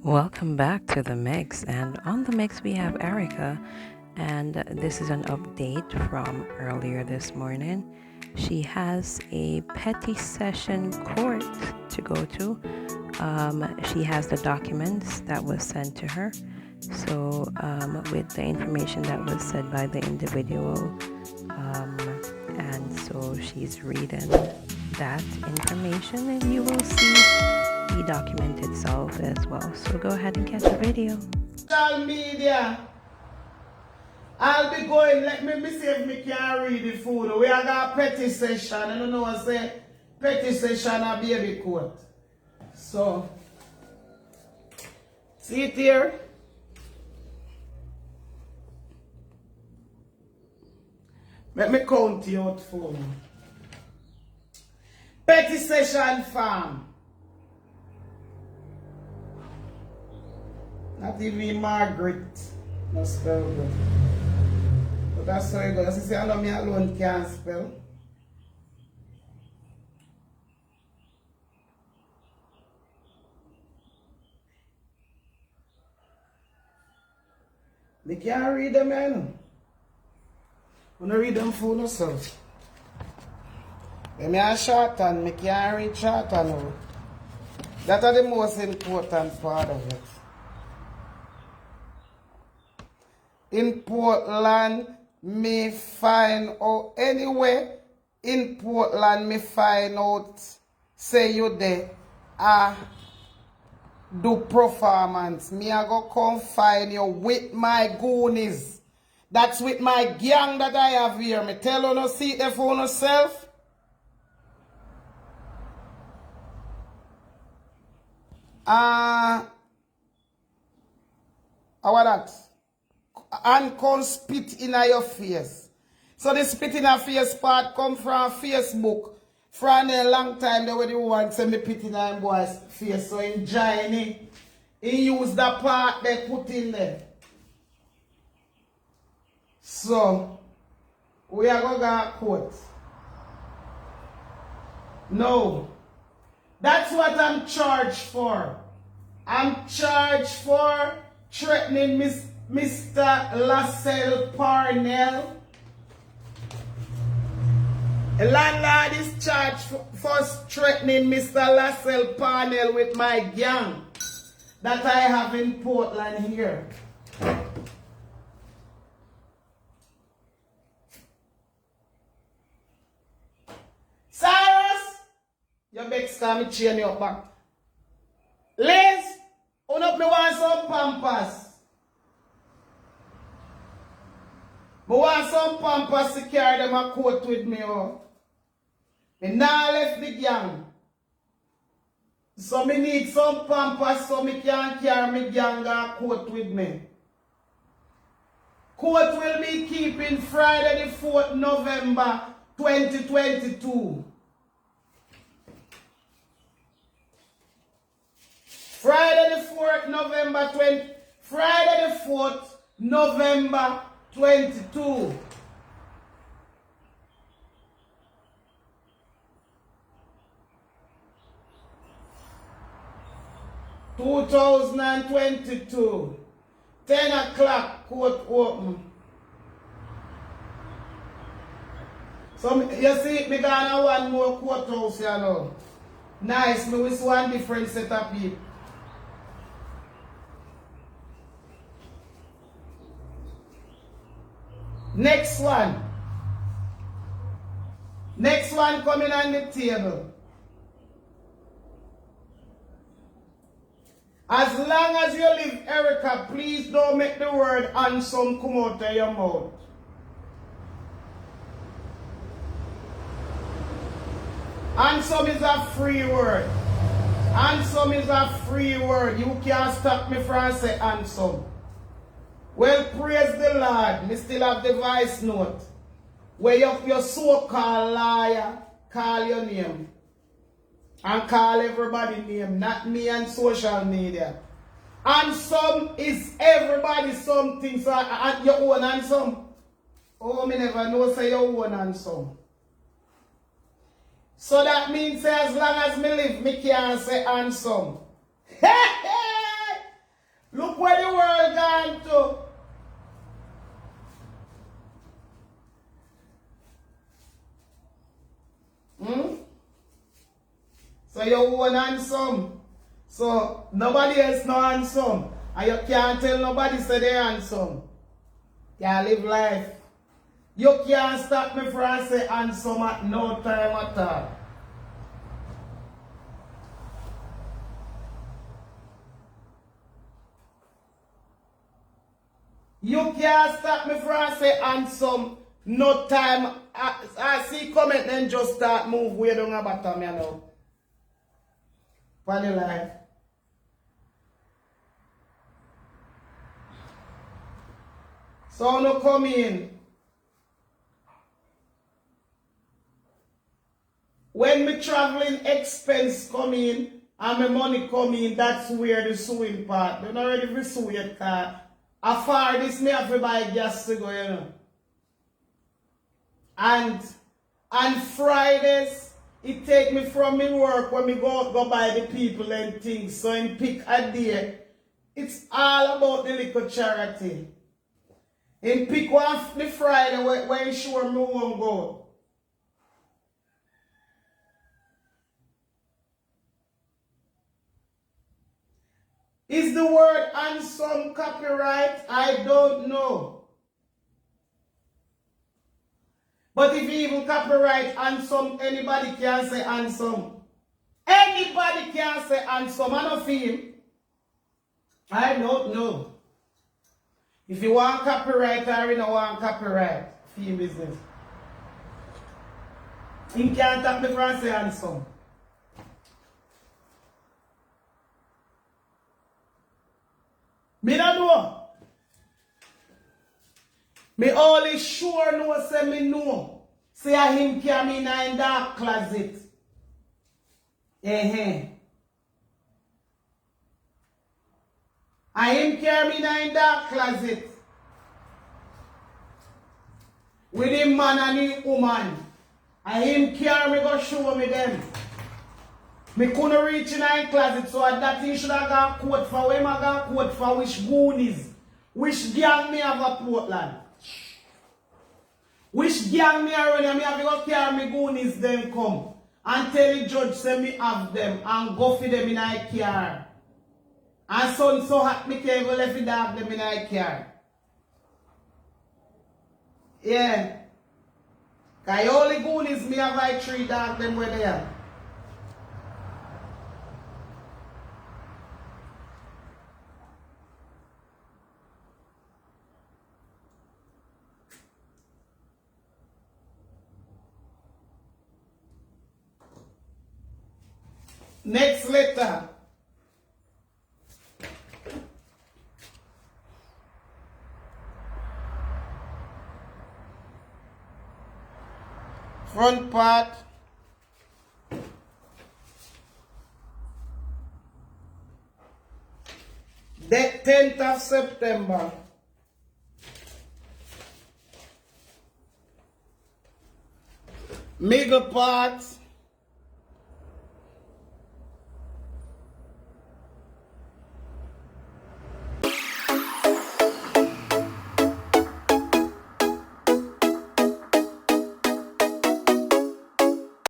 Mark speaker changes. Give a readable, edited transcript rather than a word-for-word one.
Speaker 1: Welcome back to the mix, and on the mix we have Erica, and this is an update from earlier this morning. She has a petty session court to go to. She has the documents that was sent to her. So, with the information that was said by the individual, um, and so she's reading that information, and you will see the document itself as well. So go ahead and catch the video.
Speaker 2: Social media. I'll be going. Let me see if me can read the food. We are got petty session. I don't know what say petty session or baby court. So see it here. Let me count you out for me. Petty session farm. Not even Margaret. No spell good. But that's how it goes. You see, I know me alone can't spell. They can't read them, I know. I'm going to read them for yourself. When I shorthand, I can't read shorthand. That's the most important part of it. In Portland, me find out anyway. In Portland, me find out say you there do performance. Me I go come find you with my goonies. That's with my gang that I have here. Me tell you no see it for yourself. How that? And come spit in your face. So the spit in your face part come from Facebook. From a long time they were the one say me pit in your boy's face. So in Johnny, he use the part they put in there. So we are going to court. No. That's what I'm charged for. I'm charged for threatening Mr. Lassell Parnell. A landlord is charged for threatening Mr. Lassell Parnell with my gang that I have in Portland here. Cyrus, your begs can me chain your back. Liz, open up me want some pampers. I want some pampers to carry them a coat with me. Oh. Me now left the gang. So me need some pampers so me can carry me gang a coat with me. Court will be keeping Friday the 4th November 2022. Friday the 4th November 20. Friday the 4th November 22. (2022) 10 o'clock court open. So you see me gonna one more courthouse here now. Nice, me with one different set of people. Next one. Next one coming on the table. As long as you live, Erica, please don't make the word handsome come out of your mouth. Handsome is a free word. Handsome is a free word. You can't stop me from saying handsome. Well, praise the Lord. Me still have the voice note. Where your so-called liar call your name. And call everybody name. Not me and social media. Handsome is everybody something. So your own handsome. Oh, me never know say your own handsome. So that means as long as me live, me can't say handsome. want to. So you own handsome. So nobody else no handsome. And you can't tell nobody say they handsome. Can't live life. You can't stop me from say handsome at no time at all. You can't stop me from say handsome no time. I see comment then just start move way down the bottom, you know. Funny life. So no come in. When me traveling expense come in and my money come in, that's where the suing part. You're not ready for sue yet, car. Afar this me have to buy gas to go, you know. And on Fridays, it take me from me work when me go buy the people and things. So in pick a day, it's all about the little charity. In pick one the Friday when sure me won't go. Is the word handsome copyright? I don't know. But if you even copyright handsome, anybody can say handsome. Anybody can say handsome. I don't feel. I don't know. If you want copyright or you don't want copyright, feel business. You can't talk me from say handsome. Me don't know. Me only sure know say me know. Say a him carry me in a dark closet. I him carry me in a dark closet. With him man and him woman. I him carry me go show me them. Me couldn't reach in a closet, so that he should have got quote for where I got quote for which goonies. Which gang me have a Portland. Which gang me around here, me have to go carry me goonies them come. And tell the judge say me have them and go for them in a car. And sun so hot me can't even left the dog them in a car. Yeah. Cause only goonies me have like 3 dogs them where they are. Next letter. Front part. The 10th of September. Middle part.